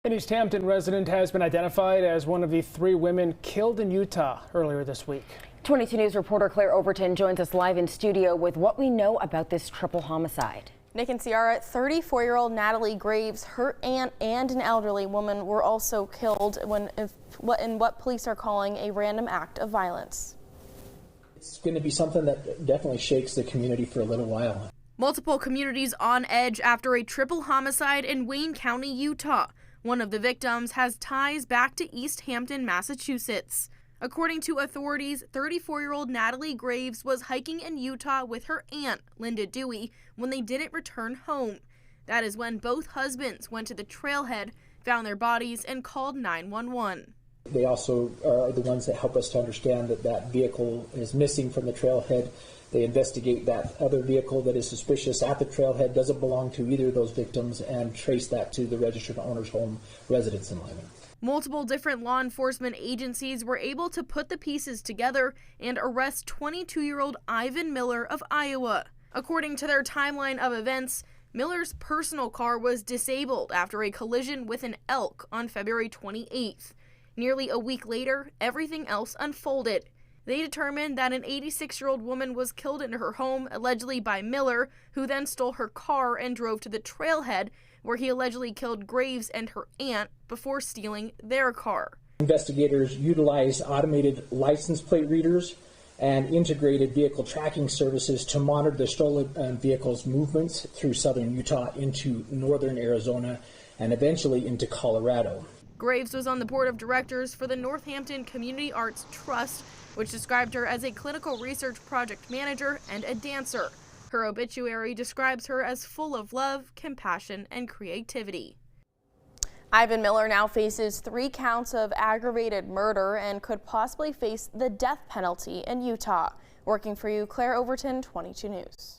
An Easthampton resident has been identified as one of the 3 women killed in Utah earlier this week. 22 News reporter Claire Overton joins us live in studio with what we know about this triple homicide. Nick and Ciara, 34-year-old Natalie Graves, her aunt, and an elderly woman were also killed in what police are calling a random act of violence. It's going to be something that definitely shakes the community for a little while. Multiple communities on edge after a triple homicide in Wayne County, Utah. One of the victims has ties back to Easthampton, Massachusetts. According to authorities, 34-year-old Natalie Graves was hiking in Utah with her aunt, Linda Dewey, when they didn't return home. That is when both husbands went to the trailhead, found their bodies, and called 911. They also are the ones that help us to understand that that vehicle is missing from the trailhead. They investigate that other vehicle that is suspicious at the trailhead, doesn't belong to either of those victims, and trace that to the registered owner's home residence in Lyman. Multiple different law enforcement agencies were able to put the pieces together and arrest 22-year-old Ivan Miller of Iowa. According to their timeline of events, Miller's personal car was disabled after a collision with an elk on February 28th. Nearly a week later, everything else unfolded. They determined that an 86-year-old woman was killed in her home, allegedly by Miller, who then stole her car and drove to the trailhead, where he allegedly killed Graves and her aunt before stealing their car. Investigators utilized automated license plate readers and integrated vehicle tracking services to monitor the stolen vehicles' movements through southern Utah into northern Arizona and eventually into Colorado. Graves was on the board of directors for the Northampton Community Arts Trust, which described her as a clinical research project manager and a dancer. Her obituary describes her as full of love, compassion, and creativity. Ivan Miller now faces 3 counts of aggravated murder and could possibly face the death penalty in Utah. Working for you, Claire Overton, 22 News.